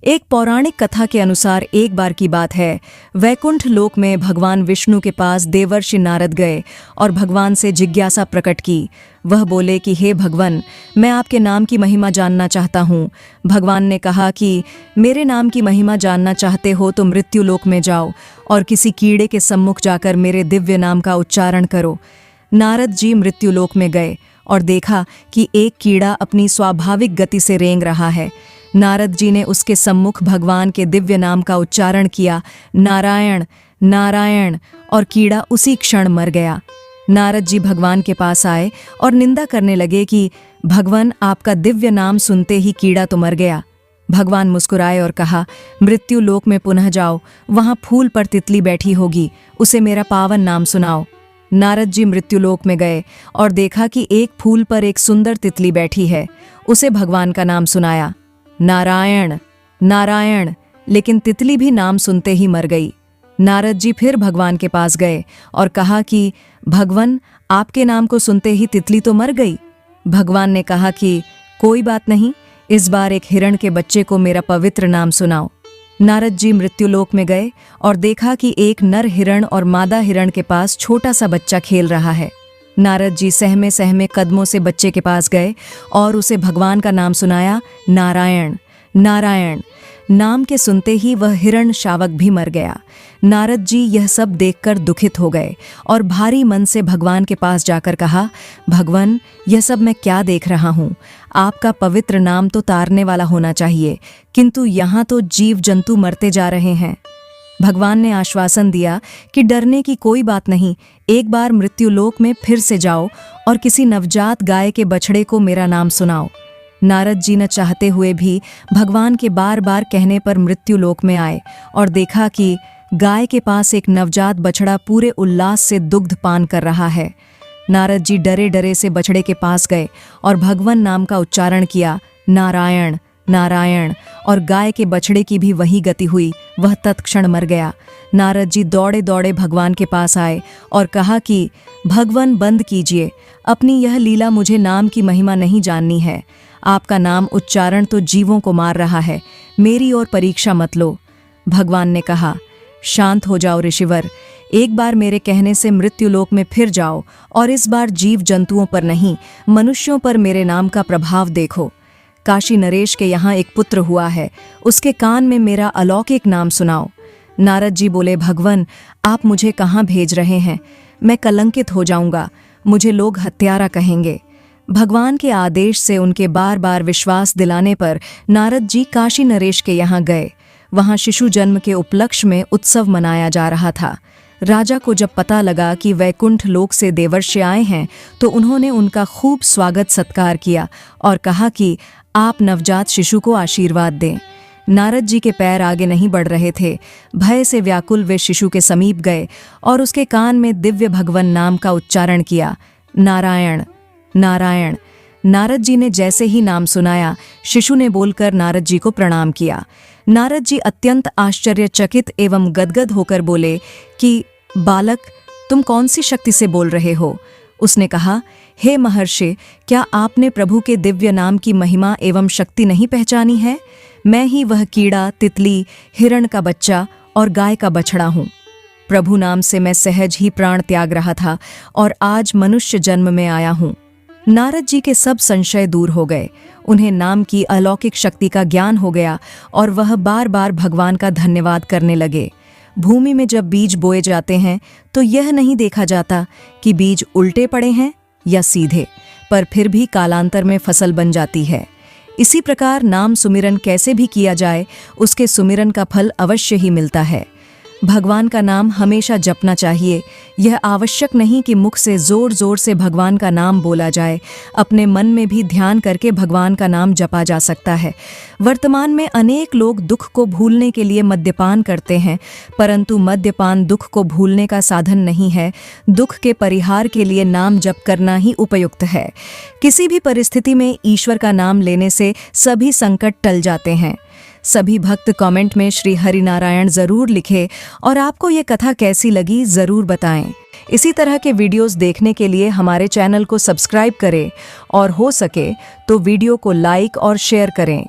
एक पौराणिक कथा के अनुसार एक बार की बात है, वैकुंठ लोक में भगवान विष्णु के पास देवर्षि नारद गए और भगवान से जिज्ञासा प्रकट की। वह बोले कि हे भगवान, मैं आपके नाम की महिमा जानना चाहता हूँ। भगवान ने कहा कि मेरे नाम की महिमा जानना चाहते हो तो मृत्यु लोक में जाओ और किसी कीड़े के सम्मुख जाकर मेरे दिव्य नाम का उच्चारण करो। नारद जी मृत्युलोक में गए और देखा कि एक कीड़ा अपनी स्वाभाविक गति से रेंग रहा है। नारद जी ने उसके सम्मुख भगवान के दिव्य नाम का उच्चारण किया, नारायण नारायण, और कीड़ा उसी क्षण मर गया। नारद जी भगवान के पास आए और निंदा करने लगे कि भगवान, आपका दिव्य नाम सुनते ही कीड़ा तो मर गया। भगवान मुस्कुराए और कहा, मृत्यु लोक में पुनः जाओ, वहां फूल पर तितली बैठी होगी, उसे मेरा पावन नाम सुनाओ। नारद जी मृत्युलोक में गए और देखा कि एक फूल पर एक सुंदर तितली बैठी है। उसे भगवान का नाम सुनाया, नारायण नारायण, लेकिन तितली भी नाम सुनते ही मर गई। नारद जी फिर भगवान के पास गए और कहा कि भगवान, आपके नाम को सुनते ही तितली तो मर गई। भगवान ने कहा कि कोई बात नहीं, इस बार एक हिरण के बच्चे को मेरा पवित्र नाम सुनाओ। नारद जी मृत्युलोक में गए और देखा कि एक नर हिरण और मादा हिरण के पास छोटा सा बच्चा खेल रहा है। नारद जी सहमे सहमे कदमों से बच्चे के पास गए और उसे भगवान का नाम सुनाया, नारायण नारायण। नाम के सुनते ही वह हिरण शावक भी मर गया। नारद जी यह सब देखकर दुखित हो गए और भारी मन से भगवान के पास जाकर कहा, भगवान, यह सब मैं क्या देख रहा हूँ? आपका पवित्र नाम तो तारने वाला होना चाहिए, किंतु यहाँ तो जीव जंतु मरते जा रहे हैं। भगवान ने आश्वासन दिया कि डरने की कोई बात नहीं, एक बार मृत्युलोक में फिर से जाओ और किसी नवजात गाय के बछड़े को मेरा नाम सुनाओ। नारद जी न चाहते हुए भी भगवान के बार बार कहने पर मृत्युलोक में आए और देखा कि गाय के पास एक नवजात बछड़ा पूरे उल्लास से दुग्ध पान कर रहा है। नारद जी डरे डरे से बछड़े के पास गए और भगवान नाम का उच्चारण किया, नारायण नारायण, और गाय के बछड़े की भी वही गति हुई, वह तत्क्षण मर गया। नारद जी दौड़े दौड़े भगवान के पास आए और कहा कि भगवान, बंद कीजिए, अपनी यह लीला, मुझे नाम की महिमा नहीं जाननी है। आपका नाम उच्चारण तो जीवों को मार रहा है, मेरी और परीक्षा मत लो। भगवान ने कहा, शांत हो जाओ ऋषिवर, एक बार मेरे कहने से मृत्युलोक में फिर जाओ और इस बार जीव जंतुओं पर नहीं, मनुष्यों पर मेरे नाम का प्रभाव देखो। काशी नरेश के यहाँ एक पुत्र हुआ है, उसके कान में मेरा अलौकिक नाम सुनाओ। नारद जी बोले, भगवान, आप मुझे कहाँ भेज रहे हैं? मैं कलंकित हो जाऊंगा, मुझे लोग हत्यारा कहेंगे। भगवान के आदेश से उनके बार बार विश्वास दिलाने पर नारद जी काशी नरेश के यहाँ गए। वहां शिशु जन्म के उपलक्ष्य में उत्सव मनाया जा रहा था। राजा को जब पता लगा कि वैकुंठ लोक से देवर्षि आए हैं तो उन्होंने उनका खूब स्वागत सत्कार किया और कहा कि आप नवजात शिशु को आशीर्वाद दें। नारद जी के पैर आगे नहीं बढ़ रहे थे। भय से व्याकुल वे शिशु के समीप गए और उसके कान में दिव्य भगवान नाम का उच्चारण किया, नारायण नारायण। नारद जी ने जैसे ही नाम सुनाया, शिशु ने बोलकर नारद जी को प्रणाम किया। नारद जी अत्यंत आश्चर्यचकित एवं गदगद होकर बोले कि बालक, तुम कौन सी शक्ति से बोल रहे हो? उसने कहा, हे महर्षि, क्या आपने प्रभु के दिव्य नाम की महिमा एवं शक्ति नहीं पहचानी है? मैं ही वह कीड़ा, तितली, हिरण का बच्चा और गाय का बछड़ा हूँ। प्रभु नाम से मैं सहज ही प्राण त्याग रहा था और आज मनुष्य जन्म में आया हूँ। नारद जी के सब संशय दूर हो गए। उन्हें नाम की अलौकिक शक्ति का ज्ञान हो गया और वह बार बार भगवान का धन्यवाद करने लगे। भूमि में जब बीज बोए जाते हैं तो यह नहीं देखा जाता कि बीज उल्टे पड़े हैं या सीधे, पर फिर भी कालांतर में फसल बन जाती है। इसी प्रकार नाम सुमिरन कैसे भी किया जाए, उसके सुमिरन का फल अवश्य ही मिलता है। भगवान का नाम हमेशा जपना चाहिए। यह आवश्यक नहीं कि मुख से जोर जोर से भगवान का नाम बोला जाए, अपने मन में भी ध्यान करके भगवान का नाम जपा जा सकता है। वर्तमान में अनेक लोग दुख को भूलने के लिए मद्यपान करते हैं, परंतु मद्यपान दुख को भूलने का साधन नहीं है। दुख के परिहार के लिए नाम जप करना ही उपयुक्त है। किसी भी परिस्थिति में ईश्वर का नाम लेने से सभी संकट टल जाते हैं। सभी भक्त कमेंट में श्री हरिनारायण जरूर लिखें और आपको ये कथा कैसी लगी जरूर बताएं। इसी तरह के वीडियोस देखने के लिए हमारे चैनल को सब्सक्राइब करें और हो सके तो वीडियो को लाइक और शेयर करें।